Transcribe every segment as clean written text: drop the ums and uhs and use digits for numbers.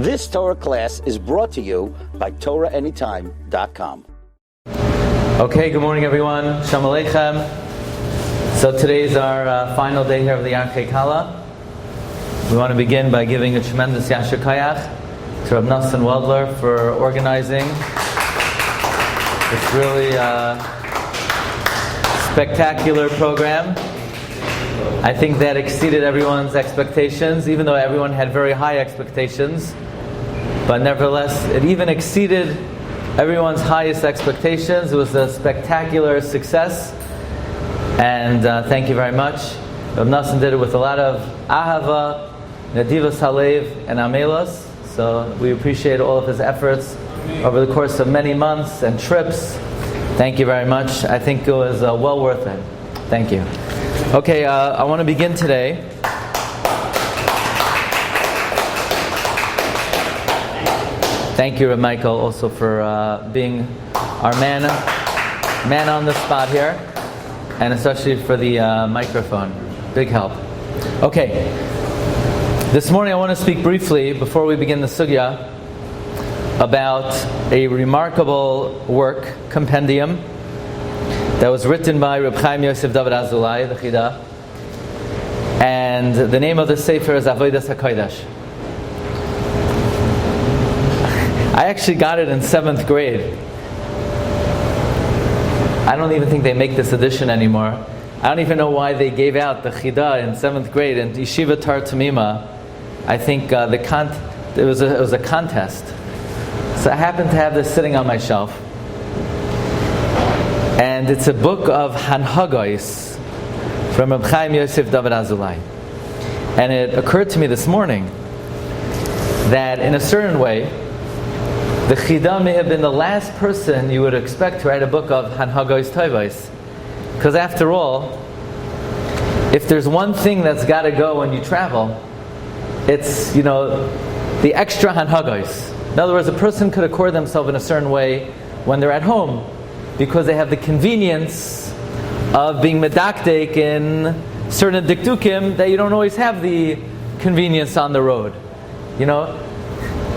This Torah class is brought to you by TorahAnytime.com. Okay, good morning everyone. Shalom Aleichem. So today is our final day here of the Yarchei Kallah. We want to begin by giving a tremendous Yasher Koyach to Rabbi Glatstein for organizing this really spectacular program. I think that exceeded everyone's expectations, even though everyone had very high expectations. But nevertheless, it even exceeded everyone's highest expectations. It was a spectacular success. And thank you very much. Rabbi Glatstein did it with a lot of ahava, nadivas halev, and amelos. So we appreciate all of his efforts over the course of many months and trips. Thank you very much. I think it was well worth it. Thank you. Okay, I want to begin today. Thank you, Rabbi Michael, also for being our man on the spot here, and especially for the microphone. Big help. Okay, this morning I want to speak briefly, before we begin the sugya, about a remarkable work, compendium, that was written by Reb Chaim Yosef David Azulai, the Chida, and the name of the sefer is Avodas HaKodesh. I actually got it in 7th grade. I don't even think they make this edition anymore. I don't even know why they gave out the Chida in 7th grade in Yeshiva Tar Tamima. I think it was a contest. So I happen to have this sitting on my shelf. And it's a book of Hanhagos from Reb Chaim Yosef David Azulai. And it occurred to me this morning that in a certain way, the Chida may have been the last person you would expect to write a book of Hanhagos Tovos. Because after all, if there's one thing that's got to go when you travel, it's, the extra Hanhagos. In other words, a person could accord themselves in a certain way when they're at home, because they have the convenience of being medakdek in certain diktukim that you don't always have the convenience on the road.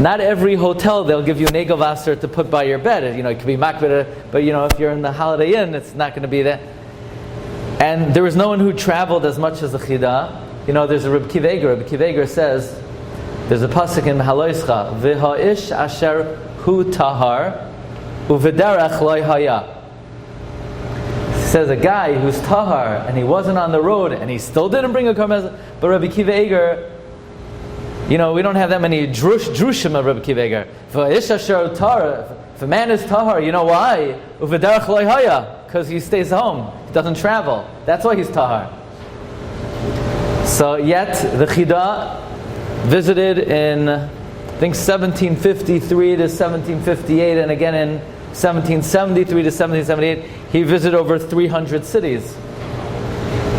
Not every hotel they'll give you negavasser to put by your bed. It could be makbid, but if you're in the Holiday Inn, it's not going to be that. And there was no one who traveled as much as the Chida. There's a Rabbi Kiva Eiger. Rabbi Kiva Eiger says, there's a pasuk in Haloischa, v'ha'ish asher hu tahar u'v'derech loy haya. He says a guy who's tahar and he wasn't on the road and he still didn't bring a karmez. But Rabbi Kiva Eiger, we don't have that many drushim of Rabbi Kiva Eiger. V'ha'ish asher tahar. If a man is tahar, you know why? U'v'derech loy haya, because he stays home, he doesn't travel. That's why he's tahar. So yet the Chida visited in, I think, 1753 to 1758, and again in 1773 to 1778, he visited over 300 cities.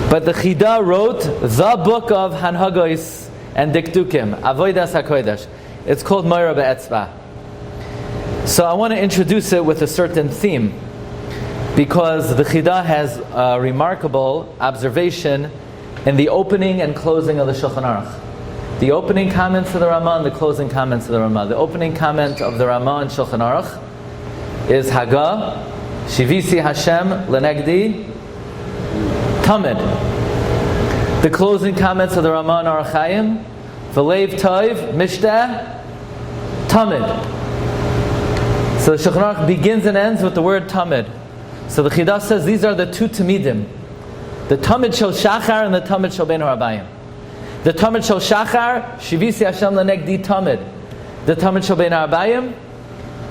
But the Chida wrote the book of Hanhagos and Diktukim, Avodas HaKodesh. It's called Moira Be'etzba. So I want to introduce it with a certain theme, because the Chida has a remarkable observation in the opening and closing of the Shulchan Aruch. The opening comments of the Ramah and the closing comments of the Ramah. The opening comment of the Ramah and Shulchan Aruch is Haga, Shivisi Hashem Lenegdi Tamid. The closing comments of the Ramah and Orach Chaim, V'leiv Toiv Mishteh Tamid. So the Shulchan Aruch begins and ends with the word Tamid. So the Chida says these are the two Tamidim, the Tamid Shel Shachar and the Tamid Shel Ben Harabayim. The Tamid Shel Shachar, Shivisi Hashem Lenegdi Tamid. The Tamid Shel Ben Harabayim,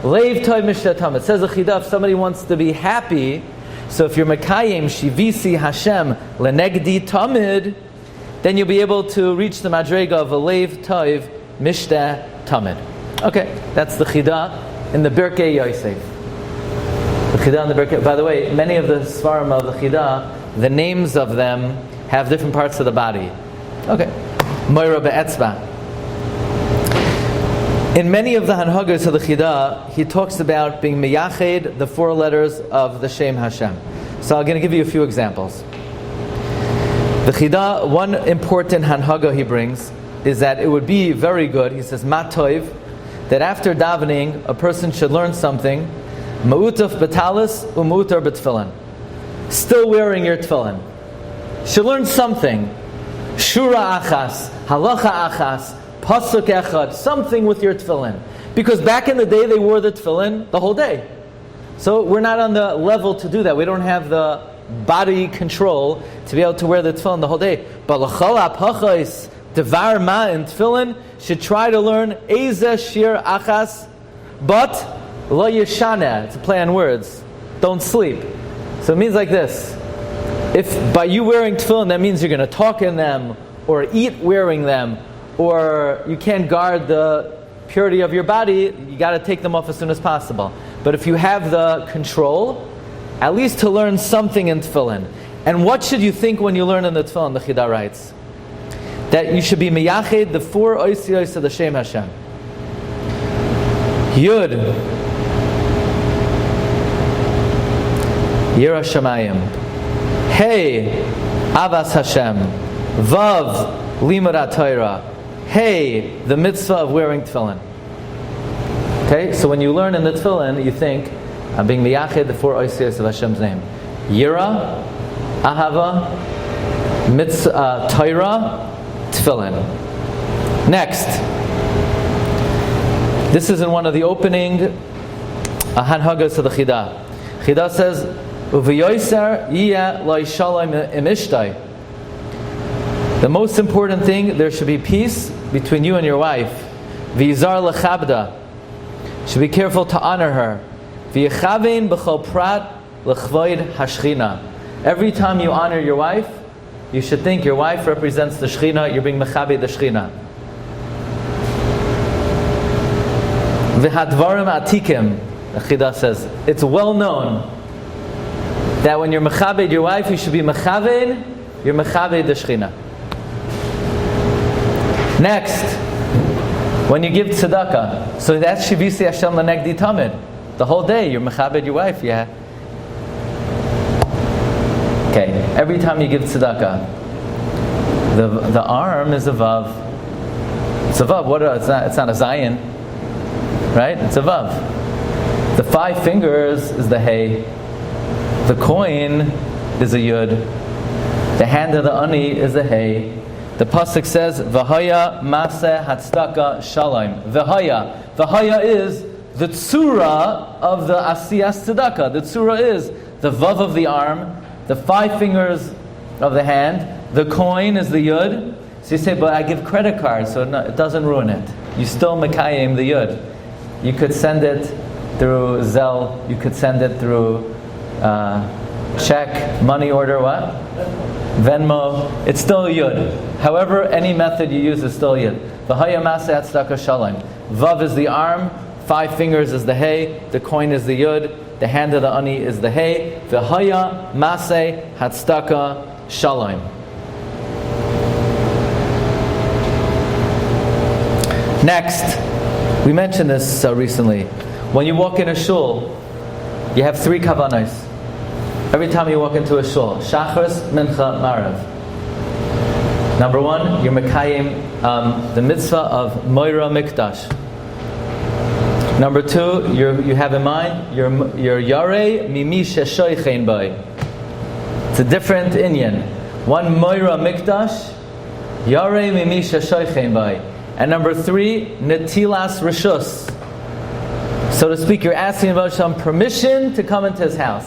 Leiv Toiv Mishteh Tamid. Says the Chida, if somebody wants to be happy, so if you're Mekayim Shivisi Hashem Lenegdi Tamid, then you'll be able to reach the Madrega of a Leiv Toiv Mishteh Tamid. Okay, that's the Chida in the Birkei Yosef. The Chida in the Birkei. By the way, many of the Svarim of the Chida, the names of them have different parts of the body. Okay. Moira Be'etzba. In many of the Hanhagos of the Chida, he talks about being meyached, the 4 letters of the Shem Hashem. So I'm going to give you a few examples. The Chida, one important Hanhaga he brings is that it would be very good, he says, Matoiv, that after davening, a person should learn something, Ma'utaf betalis umutar betfilin. Still wearing your tefillin. Should learn something. Shura achas, halacha achas, pasuk echad, something with your tefillin. Because back in the day, they wore the tefillin the whole day. So we're not on the level to do that. We don't have the body control to be able to wear the tefillin the whole day. But l'chol ha'pachos devar ma in tefillin should try to learn eza shir achas, but lo yeshana. It's a play on words. Don't sleep. So it means like this. If by you wearing tefillin, that means you're going to talk in them, or eat wearing them, or you can't guard the purity of your body, you got to take them off as soon as possible. But if you have the control, at least to learn something in tefillin. And what should you think when you learn in the tefillin? The Chida writes that you should be miyached the 4 oisiyos of the Shem Hashem. Yud, Yira Shamayim. Hey, Avas Hashem. Vav, Limud Torah. Hey, the mitzvah of wearing tefillin. Okay, so when you learn in the tefillin, you think, I'm being miyached the 4 oisiyos of Hashem's name. Yira, Ahava, mitzvah, Torah, tefillin. Next, this is in one of the opening Hanhagos of the Chida. Chida says, Uviyoyser yiyeh lo shalom im ishtai. The most important thing, there should be peace between you and your wife. V'yizar lechabda. Should be careful to honor her. V'yechavein b'chol prat l'chvoid hashchina. Every time you honor your wife, you should think your wife represents the Shechina, you're being mechabe the Shechina. V'hadvarim atikim, the Chida says, it's well known that when you're mechabe your wife, you should be mechabe, you're mechabe the Shechina. Next, when you give tzedakah, so that's shivisi Hashem lanegdi tamid. The whole day you're mechabed your wife, yeah. Okay, every time you give tzedakah, the arm is a vav. It's a vav. It's not a zayin, right? It's a vav. The 5 fingers is the hey. The coin is a yud. The hand of the ani is a hey. The pasuk says, "V'haya maseh hatzdaka shalom." V'haya is the tzura of the asiyas tzedakah. The tzura is the vav of the arm, the 5 fingers of the hand. The coin is the yud. So you say, "But I give credit cards, so it doesn't ruin it." You still mekayim the yud. You could send it through Zelle. You could send it through check, money order, what? Venmo. It's still a yud. However, any method you use is still a yud. V'haya maseh hatzdaka shalom. Vav is the arm, 5 fingers is the hey, the coin is the yud, the hand of the ani is the hey. V'haya maseh hatzdaka shalom. Next, we mentioned this recently. When you walk in a shul, you have 3 kavanos. Every time you walk into a shul, Shachris, Mincha, Marav. Number 1, you're Mekayim the mitzvah of Moira Mikdash. Number 2, you have in mind your Yarchei Mimi Sheshoichein Bai. It's a different inyan. One Moira Mikdash, Yarchei Mimi Sheshoichein Bai. And number 3, Netilas Rishus. So to speak, you're asking about some permission to come into his house.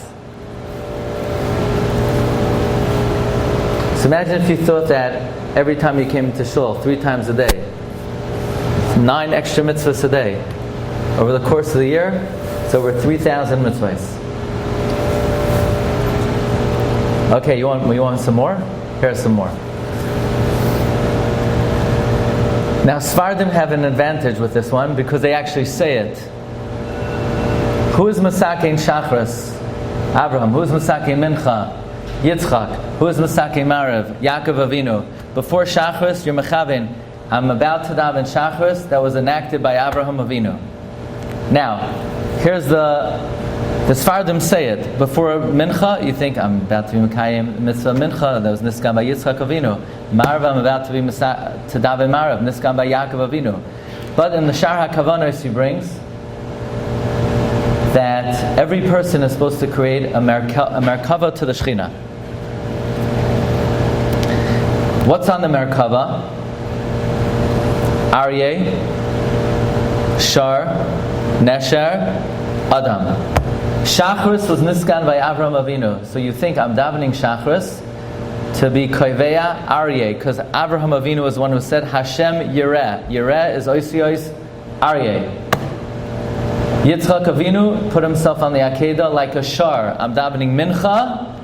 So imagine if you thought that every time you came to shul, 3 times a day. It's 9 extra mitzvahs a day. Over the course of the year, it's over 3,000 mitzvahs. Okay, you want some more? Here's some more. Now, Sfardim have an advantage with this one because they actually say it. Who is Masakein Shachris? Abraham. Who is Masakein Mincha? Yitzchak. Who is Masakein Marav? Yaakov Avinu. Before Shachris, you're Mechavin. I'm about to daven Shachris that was enacted by Abraham Avinu. Now, here's the The Sfardim say it. Before Mincha, you think, I'm about to be Mekayim Mitzvah Mincha, that was Niskan by Yitzchak Avinu. Marav, I'm about to be to daven Marav, Niskan by Yaakov Avinu. But in the Shar HaKavanos he brings that every person is supposed to create a Merkava to the Shechina. What's on the Merkava? Aryeh, Shar, Nesher, Adam. Shachris was Niskan by Avraham Avinu. So you think I'm davening Shachris to be Koiveya Aryeh, because Avraham Avinu was the one who said Hashem Yireh. Yireh is Oisiyos Aryeh. Yitzchak Avinu put himself on the Akedah like a Shar. I'm davening Mincha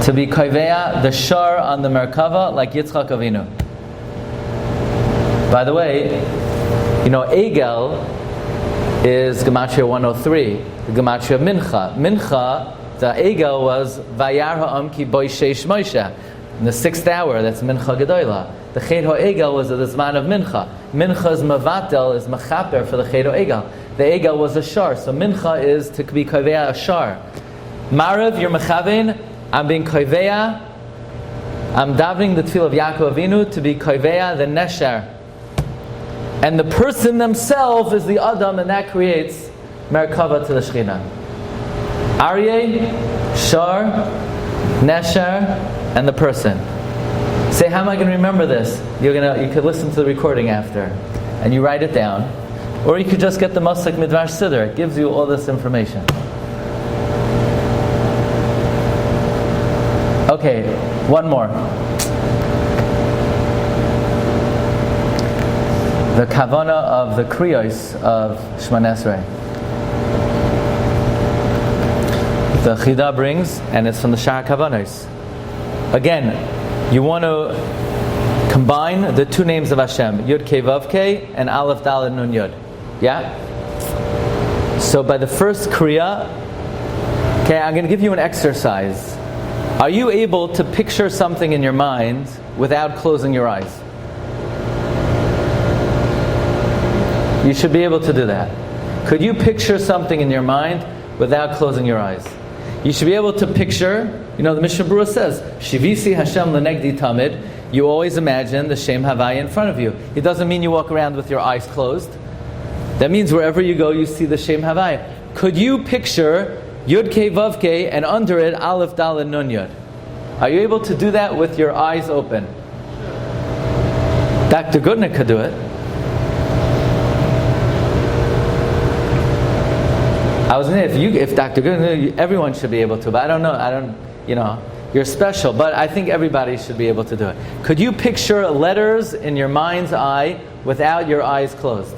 to be Koiveya, the Shar on the Merkava like Yitzchak Avinu. By the way, Egel is Gematria 103, the Gematria of Mincha. Mincha, the Egel was Vayar ha'am ki boi sheish Moshe. In the 6th hour, that's Mincha Gedoyla. The Ched ha'Egel was at the Zman of Mincha. Mincha's Mavatel is Mechaper for the Ched ha'Egel. The Egel was a Shar, so Mincha is to be Koveya a Shar. Marav, you're Mechavein, I'm being Koveya, I'm davening the Tefillah of Yaakov Avinu to be Koveya the Nesher. And the person themselves is the Adam, and that creates Merkava to the Shechina. Aryeh, Shar, Nesher, and the person. Say, how am I going to remember this? You could listen to the recording after, and you write it down. Or you could just get the Masak Midvar Siddur. It gives you all this information. Okay, one more. The kavana of the kriyos of Shemona Esrei. The Chida brings, and it's from the Shar Kavanos. Again, you want to combine the two names of Hashem, Yud Kei Vav Kei and Aleph Daled Nun Yud. Yeah? So by the first kriya, okay, I'm going to give you an exercise. Are you able to picture something in your mind without closing your eyes? You should be able to do that. Could you picture something in your mind without closing your eyes? You should be able to picture, the Mishnah Berurah says, Shivisi Hashem lenegdi tamid, you always imagine the Shem Havaya in front of you. It doesn't mean you walk around with your eyes closed. That means wherever you go, you see the Shem Havaya. Could you picture Yud Kei Vav Kei and under it Aleph Daled Nun Yud? Are you able to do that with your eyes open? Dr. Goodnick could do it. I was if Dr. Goodnick, everyone should be able to, but I don't know. You're special, but I think everybody should be able to do it. Could you picture letters in your mind's eye without your eyes closed?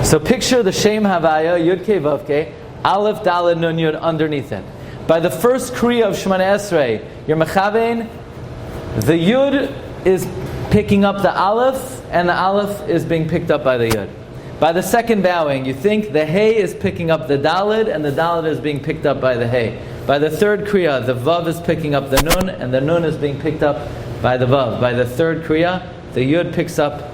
So picture the Shem Havaya, Yud Kei Vav Kei, Aleph Daled Nun Yud underneath it. By the first Kriya of Shemona Esrei, you're Mechavein, the Yud is picking up the Aleph, and the Aleph is being picked up by the Yud. By the second bowing, you think the Hey is picking up the Daled, and the Daled is being picked up by the Hey. By the third Kriya, the Vav is picking up the Nun, and the Nun is being picked up by the Vav. By the third Kriya, the Yud picks up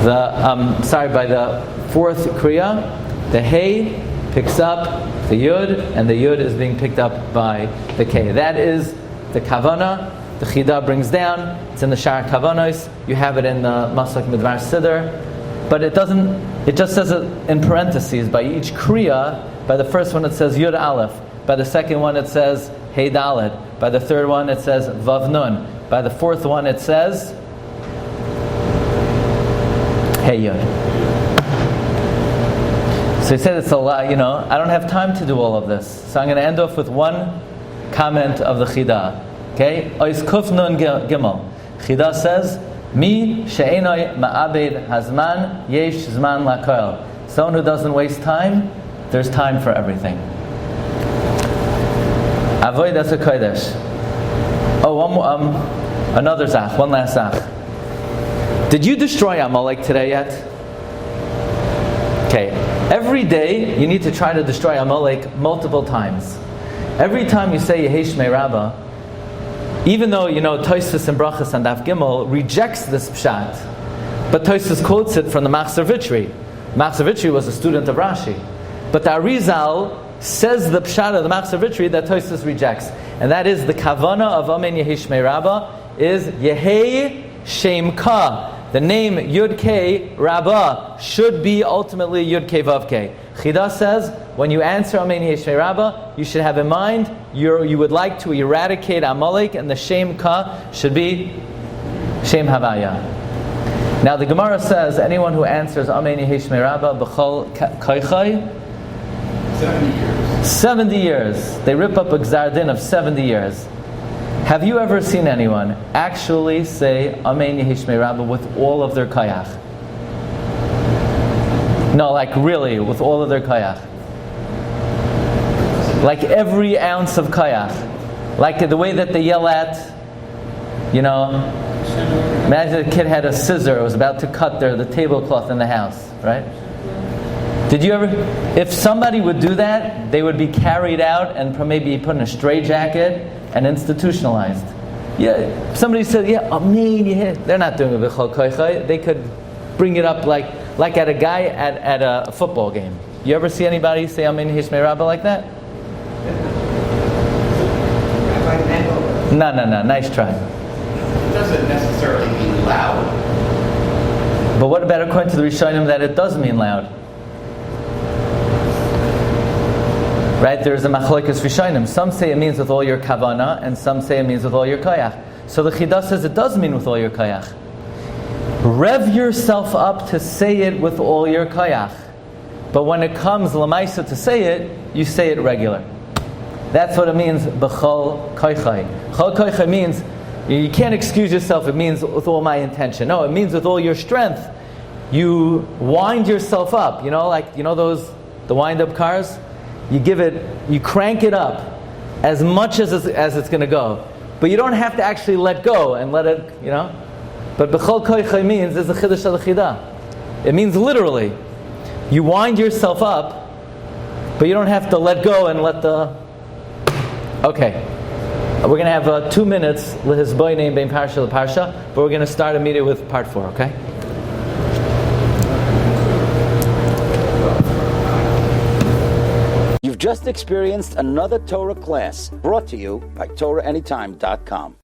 by the fourth Kriya, the Hey picks up the Yud, and the Yud is being picked up by the K. That is the Kavana. The Chida brings down. It's in the Shar Kavanos. You have it in the Masak Midvar Siddur. But it just says it in parentheses. By each Kriya, by the first one it says Yud Aleph. By the second one it says Hey Daled. By the third one it says Vav Nun. By the fourth one it says Hey Yud. So he said it's a lot, I don't have time to do all of this. So I'm going to end off with one comment of the Chida. Okay? Ois Kuf Nun Gimel. Chida says, Mi she'enoi ma'abed hazman yesh zman lakol. Someone who doesn't waste time, there's time for everything. Avodas HaKodesh. Another zach, one last zach. Did you destroy Amalek today yet? Okay. Every day, you need to try to destroy Amalek multiple times. Every time you say Yehi Shmei Rabbah, even though, Tosfos and Brachas and Daf Gimel rejects this pshat, But Tosfos quotes it from the Machzor Vitri. Machzor Vitri was a student of Rashi. But the Arizal says the pshat of the Machzor Vitri that Tosfos rejects. And that is the kavana of Amen Yehi Shmei Rabbah is Yehei Shem Ka. The name Yud Kei Rabbah should be ultimately Yud Kei Vav Kei. Chida says, when you answer Amen Yehi Shmei Rabbah, you should have in mind you would like to eradicate Amalek, and the Shem Ka should be Shem Havaya. Now the Gemara says, anyone who answers Amen Yehi Shmei Rabbah B'chol Koichai, 70 years. They rip up a Gzar Din of 70 years. Have you ever seen anyone actually say Amen Yehi Shmei Rabbah with all of their koyach? No, like really, with all of their koyach. Like every ounce of koyach. Like the way that they yell at, imagine a kid had a scissor, was about to cut the tablecloth in the house, right? Did you ever, if somebody would do that, they would be carried out and maybe put in a straitjacket and institutionalized. Yeah, somebody said, they're not doing it b'chol koichai. They could bring it up like at a guy at a football game. You ever see anybody say Amen Yehi Shmei Rabbah like that? No, nice try. It doesn't necessarily mean loud. But what about according to the Rishonim that it does mean loud? Right, there's a machlokes Rishonim. Some say it means with all your kavana, and some say it means with all your koyach. So the Chida says it does mean with all your koyach. Rev yourself up to say it with all your koyach. But when it comes lamaisa to say it, you say it regular. That's what it means, b'chol koichai. Chol koichai means, you can't excuse yourself, it means with all my intention. No, it means with all your strength. You wind yourself up, the wind-up cars? You crank it up as much as it's going to go. But you don't have to actually let go and let it, But b'chol koichai means, there's a chiddush of the chida. It means literally, you wind yourself up, but you don't have to let go and let the... Okay. We're going to have 2 minutes, his boy name being Parsha to Parsha, but we're going to start immediately with part 4, okay? You've just experienced another Torah class brought to you by TorahAnytime.com.